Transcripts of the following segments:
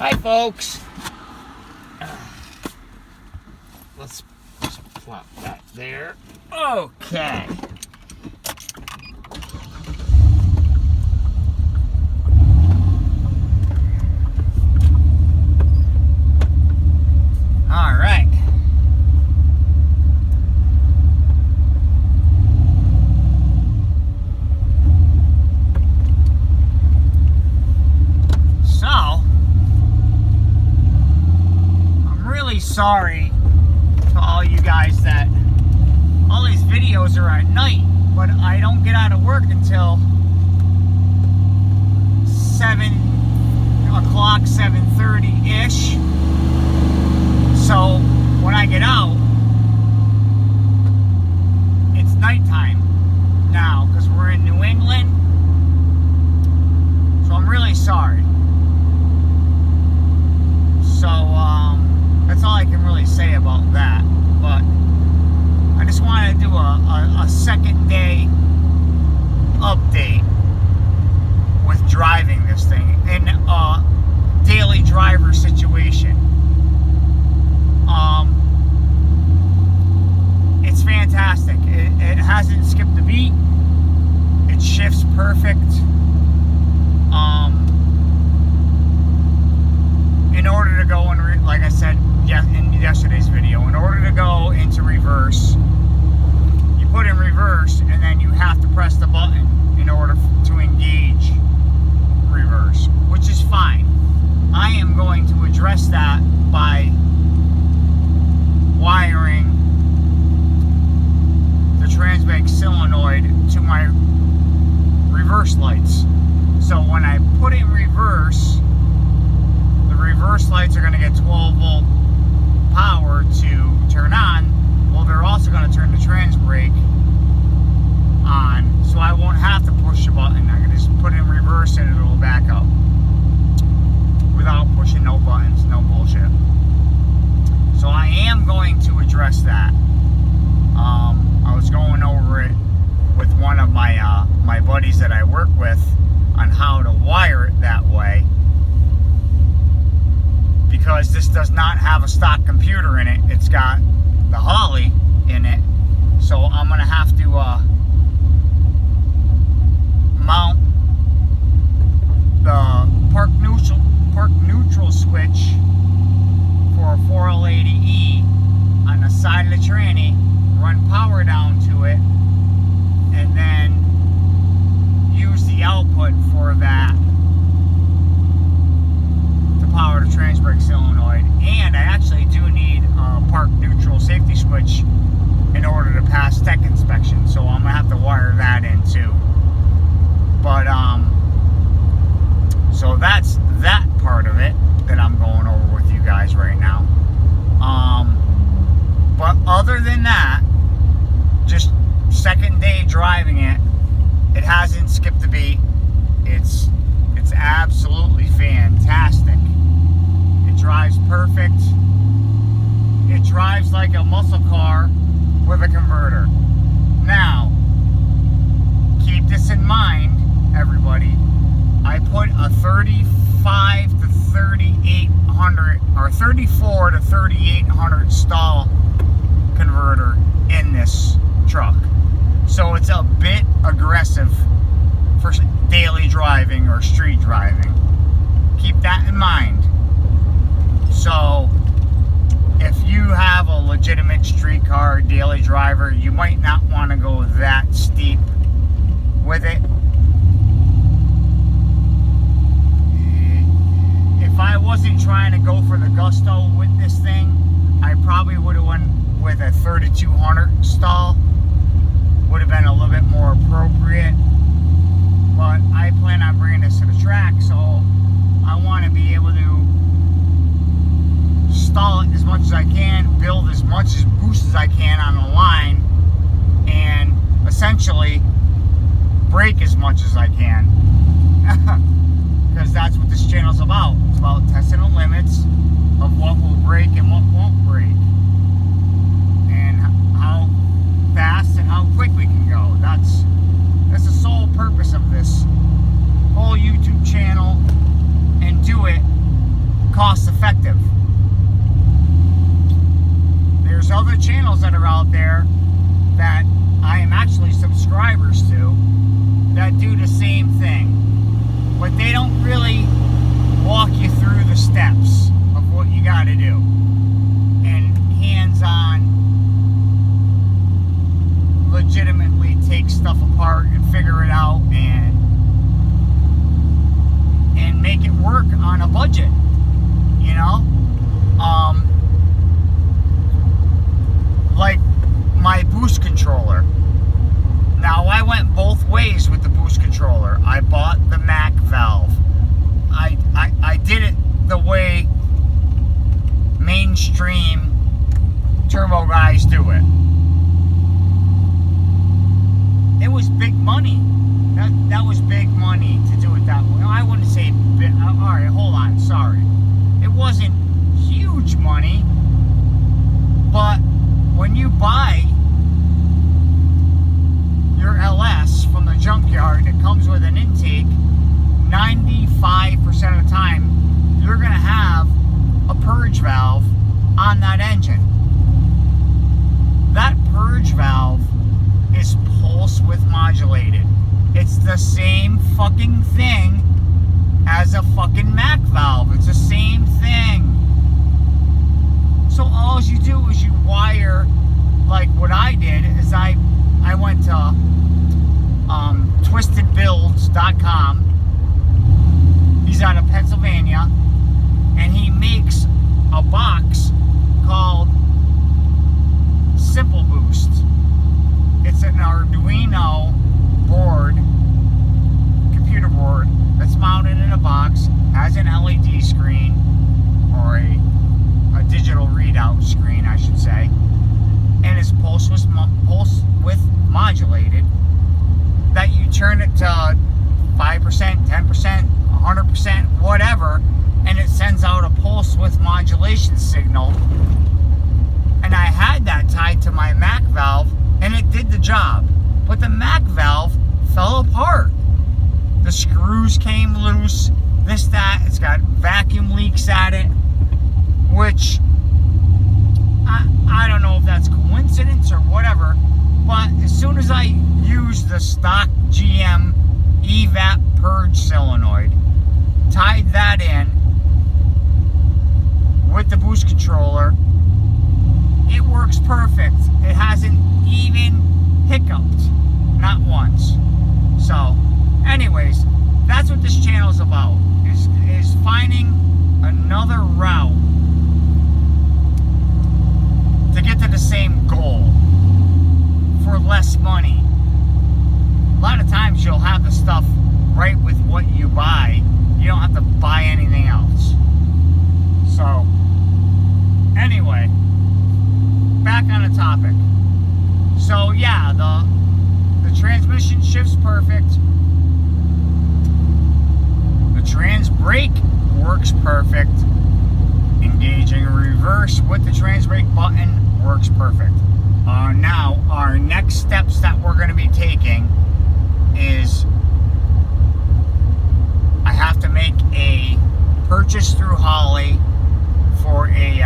Hi, folks. Let's just plop that there. Okay. All right. So, I'm really sorry to all you guys that all these videos are at night, but I don't get out of work until 7 o'clock, 7:30-ish. So when I get out, it's nighttime now because we're in New England. So I'm really sorry. So that's all I can really say about that. But I just wanted to do a second day update with driving this thing in a daily driver situation. It's fantastic. It hasn't skipped a beat. It shifts perfect. In order to go in, like I said in yesterday's video, in order to go into reverse, you put in reverse and then you have to press the button in order to engage reverse, which is fine. I am going to address that by wiring the transbrake solenoid to my reverse lights. So when I put it in reverse, the reverse lights are going to get 12 volt power to turn on. Well, they're also going to turn the transbrake on, so I won't have to push the button. I can just put it in reverse and it'll back up without pushing no buttons, no bullshit. So I am going to address that. I was going over it with one of my my buddies that I work with on how to wire it that way, because this does not have a stock computer in it. It's got the Holly in it, so I'm gonna have to mount the park neutral switch for a 4L80E on the side of the tranny, run power down to it, and then use the output for that to power the transbrake solenoid. And I actually do need a park neutral safety switch in order to pass tech inspection, so I'm gonna have to wire that in too. But so that's that part of it that I'm going over with you guys right now. But other than that, just second day driving it, it hasn't skipped a beat. It's absolutely fantastic. It drives perfect. It drives like a muscle car with a converter. Now, keep this in mind, everybody. I put a 35 to 3800 or 34 to 3800 stall converter in this truck, so it's a bit aggressive for daily driving or street driving. Keep that in mind. So if you have a legitimate street car daily driver, you might not want to go that steep with it. If I wasn't trying to go for the gusto with this thing, I probably would have went with a 3200 stall. Would have been a little bit more appropriate. But I plan on bringing this to the track, so I want to be able to stall it as much as I can, build as much as boost as I can on the line, and essentially brake as much as I can. Because that's what this channel's about. It's about testing the limits of what will brake and what won't brake, and how fast and how quick we can go. That's the sole purpose of this whole YouTube channel, and do it channels that are out there that I am actually subscribers to that do the same thing. But they don't really walk you through the steps of what you got to do. And hands-on, legitimately take stuff apart and figure it out and make it work on a budget, you know? Like my boost controller. Now I went both ways with the boost controller. I bought the Mac valve. I did it the way mainstream turbo guys do it. It was big money. That was big money to do it that way. I wouldn't say big. All right, hold on. Sorry. It wasn't huge money, but when you buy your LS from the junkyard, it comes with an intake. 95% of the time, you're going to have a purge valve on that engine. That purge valve is pulse width modulated. It's the same fucking thing as a fucking Mac valve. It's the same thing. So all you do is you wire, like what I did is I went to twistedbuilds.com. He's out of Pennsylvania, and he makes a box called Simple Boost. It's an Arduino board, computer board, that's mounted in a box, has an LED screen, or a digital readout screen, I should say, and it's pulse width modulated, that you turn it to 5%, 10%, 100%, whatever, and it sends out a pulse width modulation signal. And I had that tied to my Mac valve, and it did the job. But the Mac valve fell apart. The screws came loose, this, that. It's got vacuum leaks at it, which I don't know if that's coincidence or whatever, but as soon as I used the stock GM evap purge solenoid, tied that in with the boost controller, it works perfect. It hasn't even hiccuped, not once. So anyways, that's what this channel is about, is finding another route to get to the same goal for less money. A lot of times you'll have the stuff right with what you buy. You don't have to buy anything else. So anyway, back on the topic. So yeah, the transmission shifts perfect. The transbrake works perfect. Engaging reverse with the transbrake button works perfect. Now, our next steps that we're going to be taking is I have to make a purchase through Holly for a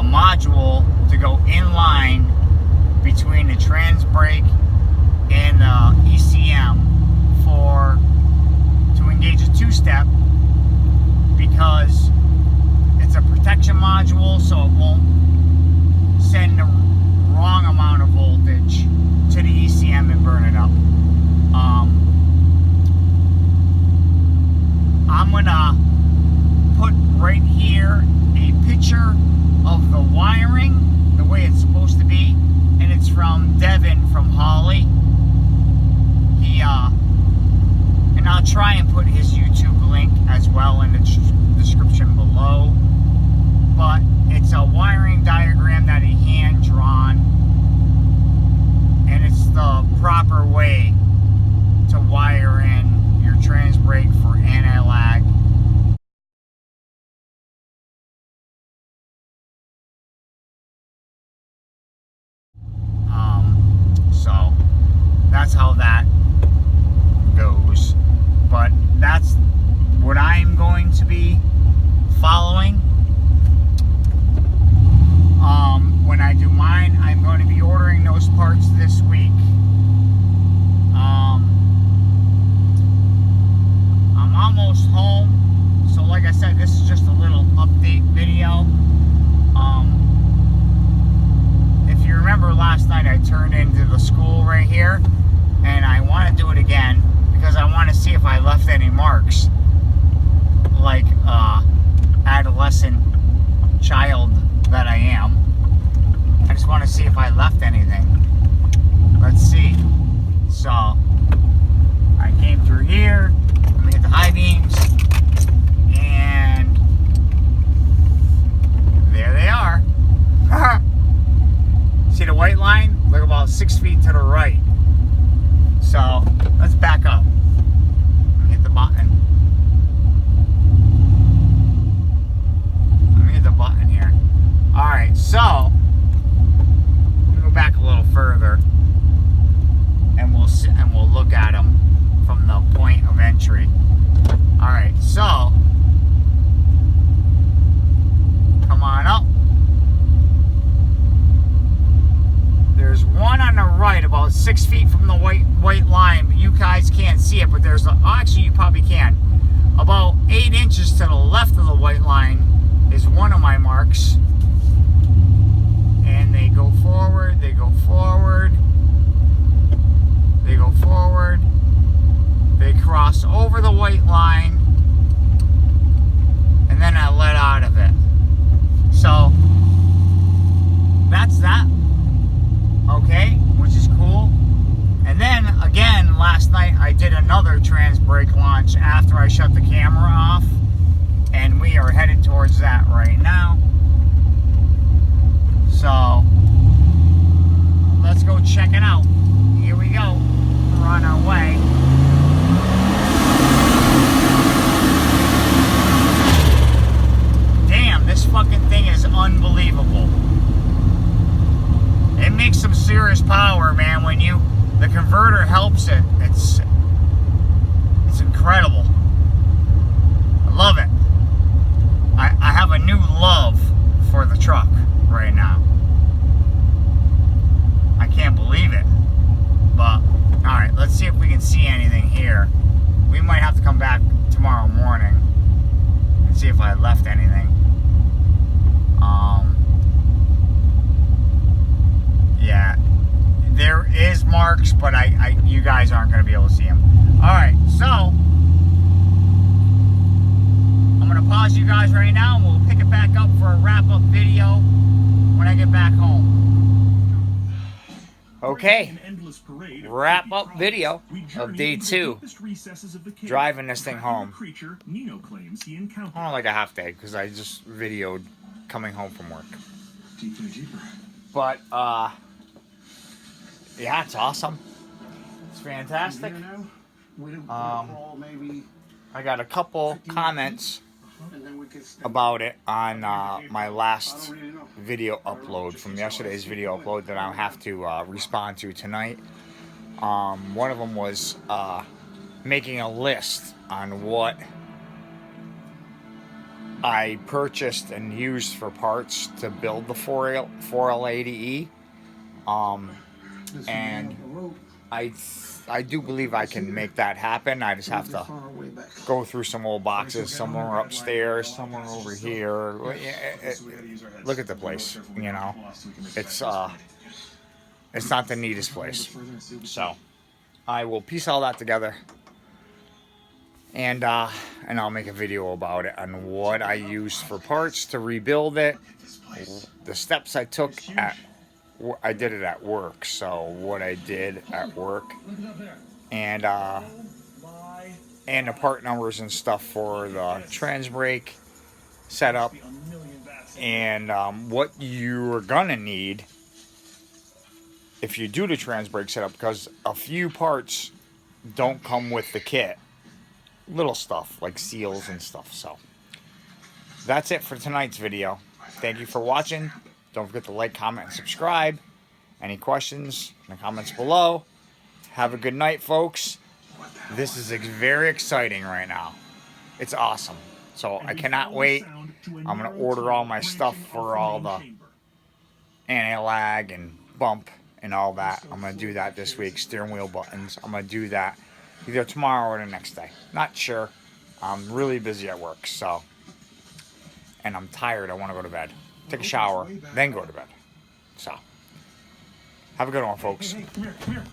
module to go in line between the transbrake and the ECM to engage a two-step, because it's a protection module, so it won't send the wrong amount of voltage to the ECM and burn it up. I'm gonna put right here a picture of the wiring the way it's supposed to be, and it's from Devin from Holly. And I'll try and put his YouTube link as well in the description below. But it's a wiring diagram that he hand drawn, and it's the proper way to wire in your transbrake for anti-lag. So that's how that goes. But that's what I'm going to be following. When I do mine, turned into the school right here, and I want to do it again because I want to see if I left any marks, like adolescent child that I am. I just want to see if I left anything. Let's see. So I came through here. Let me hit the high beams, and there they are. See the white line? Look, about 6 feet to the right. So let's back up. Let me hit the button. Let me hit the button here. All right, so let me go back a little further, and we'll look at them from the point of entry. All right, so come on up. There's one on the right, about 6 feet from the white line. You guys can't see it, but there's actually you probably can. About 8 inches to the left of the white line is one of my marks. And they go forward, they go forward, they go forward, they cross over the white line, and then I let out of it. So that's that. Okay, which is cool. And then again, last night I did another transbrake launch after I shut the camera off, and we are headed towards that right now. So let's go check it out. Here we go. We're on our way. Damn, this fucking thing is unbelievable. It makes some serious power, man. When the converter helps it, it's incredible. I love it. I have a new love for the truck right now. I can't believe it. But all right, let's see if we can see anything here. We might have to come back tomorrow morning and see if I left anything. Yeah, there is marks, but you guys aren't going to be able to see them. All right, so I'm going to pause you guys right now, and we'll pick it back up for a wrap-up video when I get back home. Okay, wrap-up video of day 2, driving this thing home. Only like a half day, because I just videoed coming home from work. But, yeah, it's awesome. It's fantastic. I got a couple comments about it on my last video upload from yesterday's video upload that I'll have to respond to tonight. One of them was making a list on what I purchased and used for parts to build the 4L80E. And I do believe I can make that happen. I just have to go through some old boxes. Some are upstairs, some are over here. Look at the place, you know. It's not the neatest place. So I will piece all that together, and I'll make a video about it on what I used for parts to rebuild it, the steps I took I did it at work, so what I did at work, and the part numbers and stuff for the transbrake setup, and what you're gonna need if you do the transbrake setup, because a few parts don't come with the kit, little stuff like seals and stuff. So that's it for tonight's video. Thank you for watching. Don't forget to like, comment, and subscribe. Any questions in the comments below. Have a good night, folks. This is very exciting right now. It's awesome. So I cannot wait. I'm going to order all my stuff for all the anti-lag and bump and all that. I'm going to do that this week. Steering wheel buttons. I'm going to do that either tomorrow or the next day. Not sure. I'm really busy at work, so. And I'm tired. I want to go to bed. Take a shower, then go to bed. So, Have a good one, folks. Hey, come here, come here.